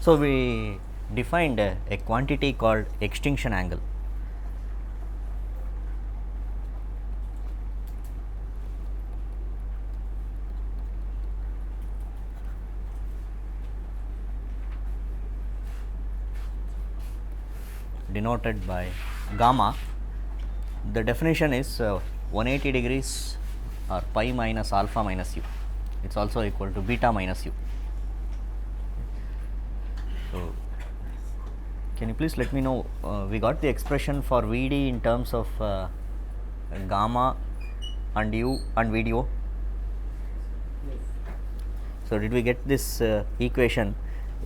So, we defined a quantity called extinction angle. Denoted by gamma. The definition is 180 degrees or pi minus alpha minus u. It is also equal to beta minus u. So, can you please let me know, we got the expression for Vd in terms of gamma and u and VDO. So, did we get this equation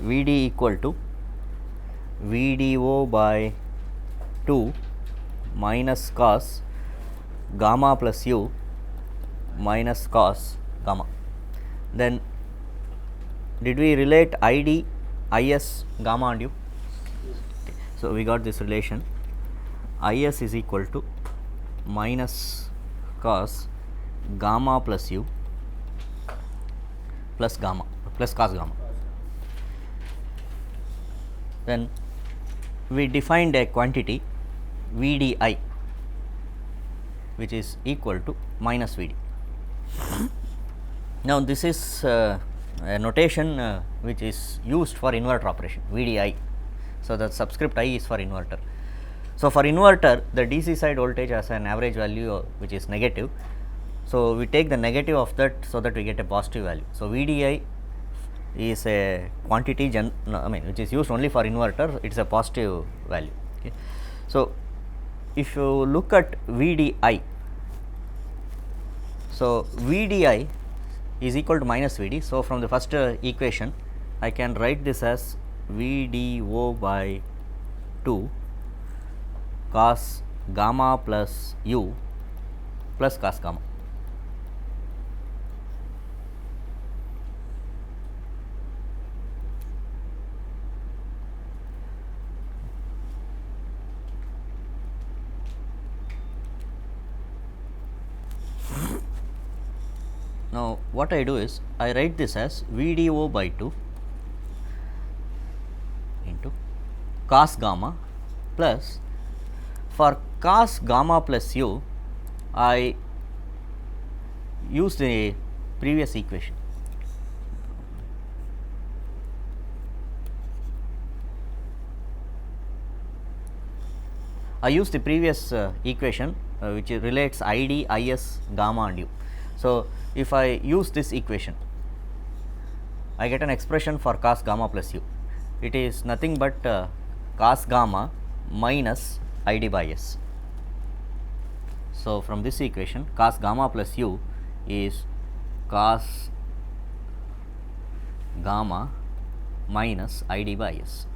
Vd equal to VDO by 2 minus cos gamma plus u minus cos gamma. Then did we relate ID, IS, gamma and u? Okay. So, we got this relation IS is equal to minus cos gamma plus u plus gamma plus cos gamma. Then we defined a quantity VDI, which is equal to minus Vd. Now, this is a notation which is used for inverter operation, VDI. So, the subscript I is for inverter. So, for inverter, the DC side voltage has an average value which is negative. So, we take the negative of that, so that we get a positive value. So, VDI is a quantity which is used only for inverter, it is a positive value. Okay. So, if you look at VDI, so VDI is equal to minus Vd. So, from the first equation I can write this as VDO by 2 cos gamma plus u plus cos gamma. Now, what I do is I write this as VDO by 2 into cos gamma plus, for cos gamma plus u I use the previous equation. I use the previous equation which relates ID, IS, gamma and u. So, if I use this equation, I get an expression for cos gamma plus u. It is nothing but cos gamma minus ID by s. So, from this equation, cos gamma plus u is cos gamma minus ID by s.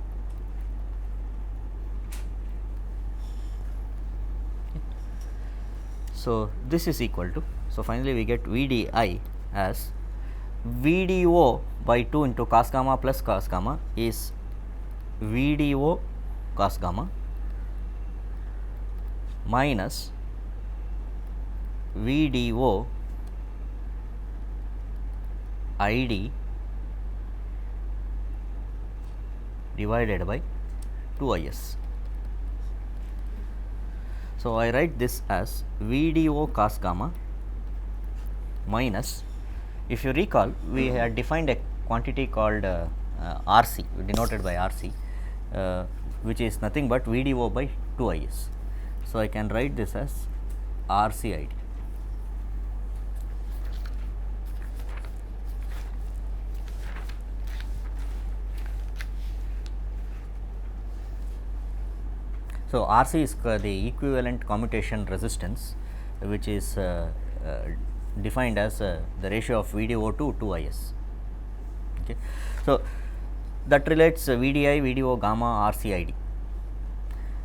So, this is equal to, so finally we get VDI as VDO by 2 into cos gamma plus cos gamma is VDO cos gamma minus VDO ID divided by 2IS. So, I write this as VDO cos gamma minus, if you recall, we had defined a quantity called RC, denoted by RC, which is nothing but VDO by 2IS. So, I can write this as RC ID. So, RC is the equivalent commutation resistance, which is defined as the ratio of VDO to 2IS. Okay. So, that relates VDI, VDO, gamma, RC ID.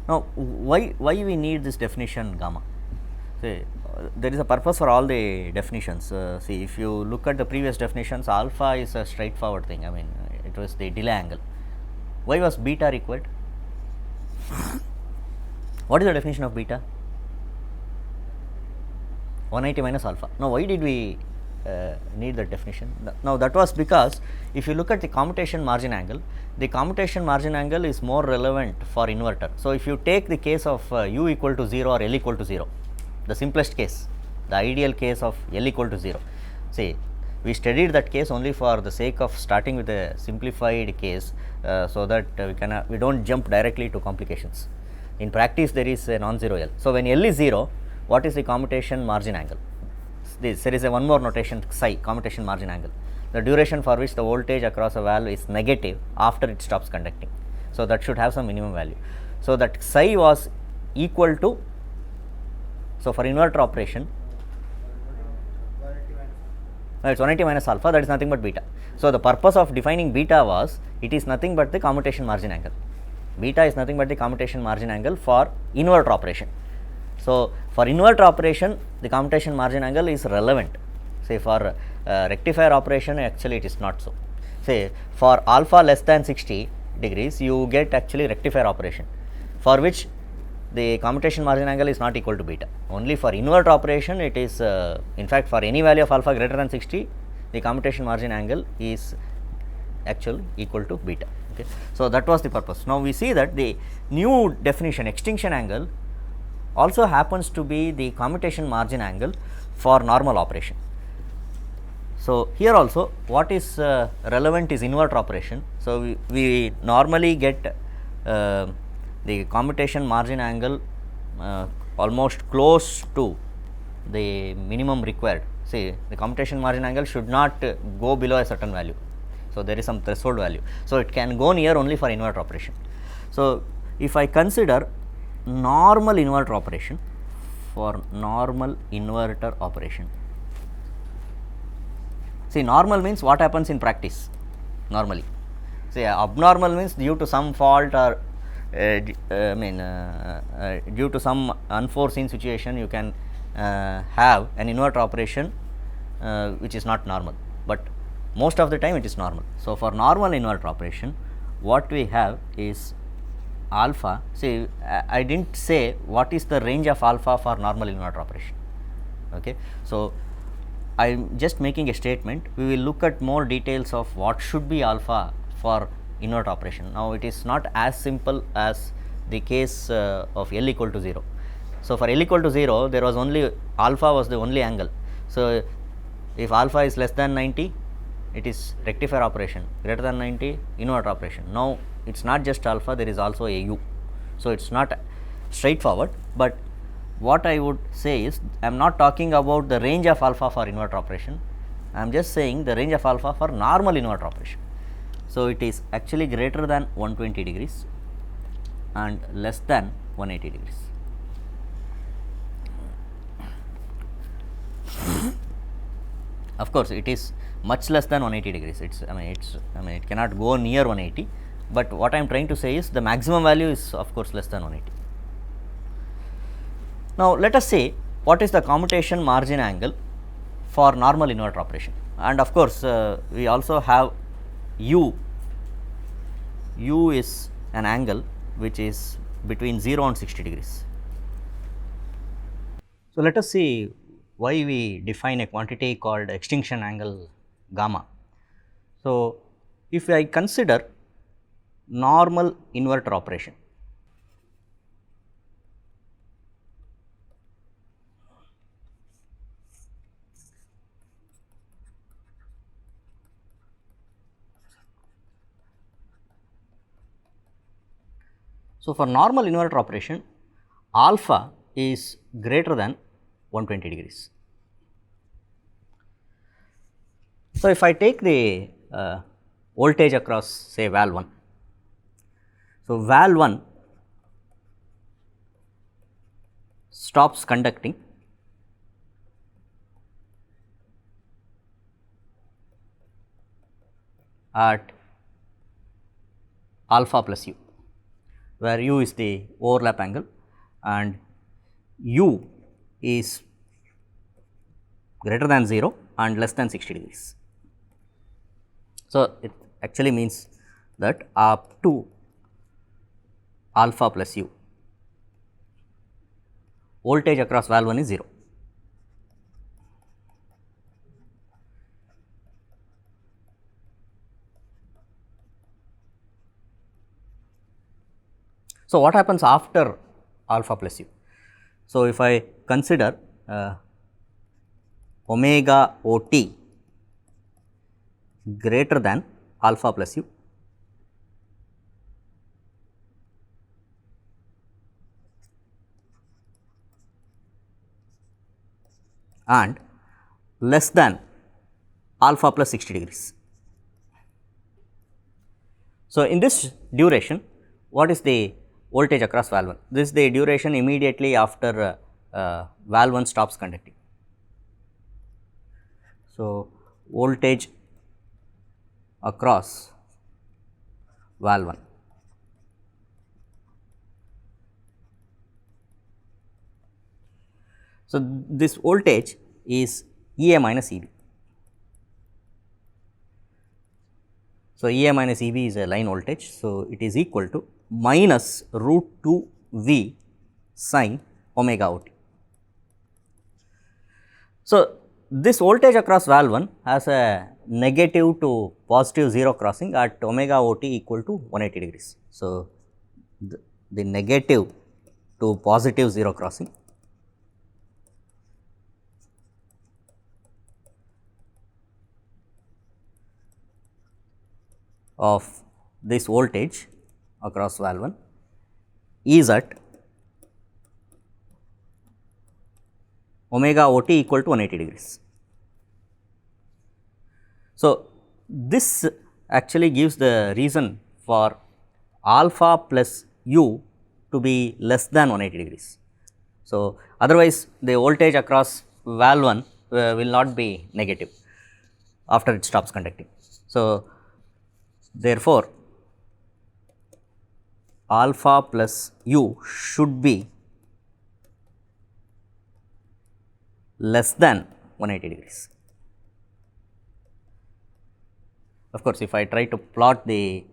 Now, why we need this definition gamma? See, there is a purpose for all the definitions. See, if you look at the previous definitions, alpha is a straightforward thing. I mean, it was the delay angle. Why was beta required? What is the definition of beta? 180 minus alpha. Now, why did we need the definition. Now, that was because if you look at the commutation margin angle, the commutation margin angle is more relevant for inverter. So, if you take the case of u equal to 0 or L equal to 0, the simplest case, the ideal case of L equal to 0, say we studied that case only for the sake of starting with a simplified case, so that we do not jump directly to complications. In practice, there is a non-zero L. So, when L is 0, what is the commutation margin angle? There is a one more notation, psi, commutation margin angle, the duration for which the voltage across a valve is negative after it stops conducting. So, that should have some minimum value. So, that psi was equal to, so for inverter operation, it is 180 minus alpha, that is nothing but beta. So, the purpose of defining beta was, it is nothing but the commutation margin angle. Beta is nothing but the commutation margin angle for inverter operation. So, for inverter operation, the commutation margin angle is relevant. Say for rectifier operation, actually it is not so. Say for alpha less than 60 degrees, you get actually rectifier operation, for which the commutation margin angle is not equal to beta. Only for inverter operation, it is in fact for any value of alpha greater than 60, the commutation margin angle is actually equal to beta. Okay. So, that was the purpose. Now, we see that the new definition, extinction angle, also happens to be the commutation margin angle for normal operation. So, here also what is relevant is inverter operation. So, we normally get the commutation margin angle almost close to the minimum required. See, the commutation margin angle should not go below a certain value. So, there is some threshold value. So, it can go near only for inverter operation. So, if I consider normal inverter operation, for normal inverter operation, see, normal means what happens in practice normally. Say abnormal means due to some fault or due to some unforeseen situation, you can have an inverter operation which is not normal, but most of the time it is normal. So, for normal inverter operation, what we have is alpha. See, I did not say what is the range of alpha for normal inverter operation. Okay. So, I am just making a statement. We will look at more details of what should be alpha for inverter operation. Now, it is not as simple as the case of L equal to 0. So, for L equal to 0, there was only alpha was the only angle. So, if alpha is less than 90, it is rectifier operation, greater than 90 inverter operation. Now, it is not just alpha, there is also a u. So, it is not straightforward, but what I would say is, I am not talking about the range of alpha for inverter operation, I am just saying the range of alpha for normal inverter operation. So, it is actually greater than 120 degrees and less than 180 degrees. Of course, it is much less than 180 degrees. It cannot go near 180, but what I am trying to say is the maximum value is of course less than 180. Now, let us say what is the commutation margin angle for normal inverter operation, and of course, we also have u. U is an angle which is between 0 and 60 degrees. So, let us see why we define a quantity called extinction angle gamma. So, if I consider normal inverter operation, so for normal inverter operation, alpha is greater than 120 degrees. So, if I take the voltage across say valve 1, so valve 1 stops conducting at alpha plus u, where u is the overlap angle and u is greater than 0 and less than 60 degrees. So, it actually means that up to alpha plus u, voltage across valve 1 is 0. So, what happens after alpha plus u? So, if I consider omega o t greater than alpha plus u, and less than alpha plus 60 degrees. So, in this duration, what is the voltage across valve 1? This is the duration immediately after valve 1 stops conducting. So, voltage across valve 1. So, this voltage is E A minus E B. So, E A minus E B is a line voltage. So, it is equal to minus root 2 V sin omega o t. So, this voltage across valve 1 has a negative to positive 0 crossing at omega o t equal to 180 degrees. So, the negative to positive 0 crossing of this voltage across valve 1 is at omega o t equal to 180 degrees. So, this actually gives the reason for alpha plus u to be less than 180 degrees. So, otherwise the voltage across valve 1 will not be negative after it stops conducting. So, therefore, alpha plus u should be less than 180 degrees. Of course, if I try to plot the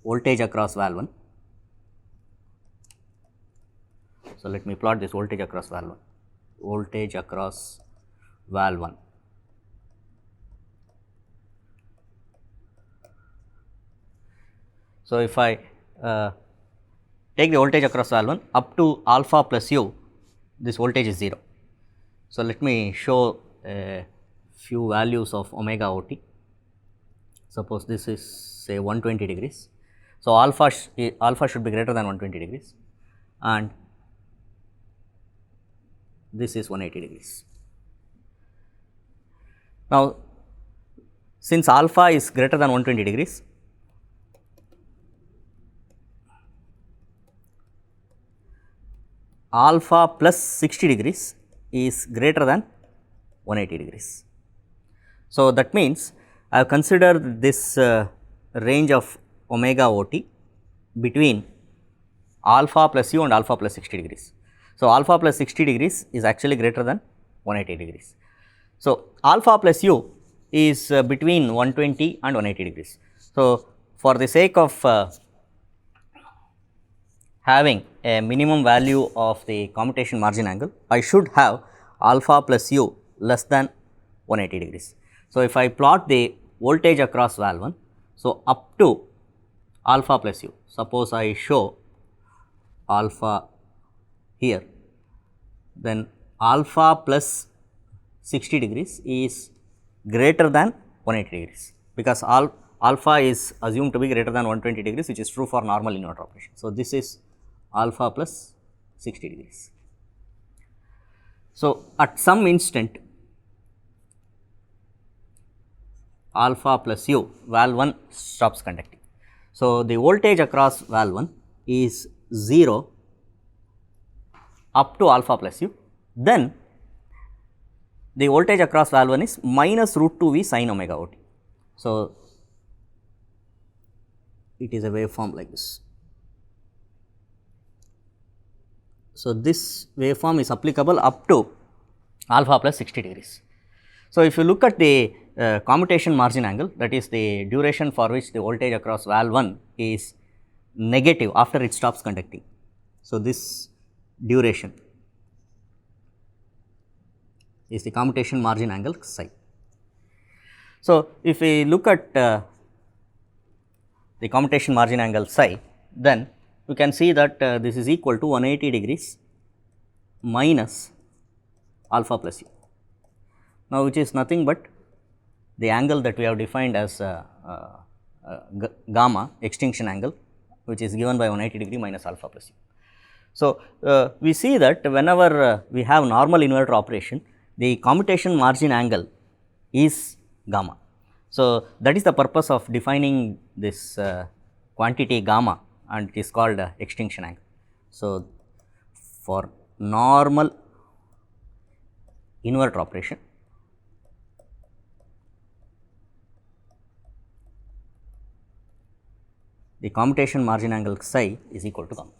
voltage across valve 1, so let me plot this voltage across valve 1, voltage across valve 1. So, if I take the voltage across valve 1 up to alpha plus u, this voltage is 0. So, let me show a few values of omega o t. Suppose this is say 120 degrees. So, alpha should be greater than 120 degrees and this is 180 degrees. Now, since alpha is greater than 120 degrees, alpha plus 60 degrees is greater than 180 degrees. So, that means I have considered this range of omega o t between alpha plus u and alpha plus 60 degrees. So, alpha plus 60 degrees is actually greater than 180 degrees. So, alpha plus u is between 120 and 180 degrees. So, for the sake of having a minimum value of the commutation margin angle, I should have alpha plus u less than 180 degrees. So, if I plot the voltage across valve 1, so up to alpha plus u, suppose I show alpha here, then alpha plus 60 degrees is greater than 180 degrees, because alpha is assumed to be greater than 120 degrees, which is true for normal inverter operation. So, this is alpha plus 60 degrees. So, at some instant alpha plus u, valve 1 stops conducting. So, the voltage across valve 1 is 0 up to alpha plus u, then the voltage across valve 1 is minus root 2 v sin omega o t. So, it is a waveform like this. So, this waveform is applicable up to alpha plus 60 degrees. So, if you look at the commutation margin angle, that is the duration for which the voltage across valve 1 is negative after it stops conducting. So, this duration is the commutation margin angle psi. So, if we look at the commutation margin angle psi, then you can see that this is equal to 180 degrees minus alpha plus u. Now, which is nothing but the angle that we have defined as gamma extinction angle, which is given by 180 degree minus alpha plus u. So, we see that whenever we have normal inverter operation, the commutation margin angle is gamma. So, that is the purpose of defining this quantity gamma, and it is called extinction angle. So, for normal inverter operation, the commutation margin angle psi is equal to gamma.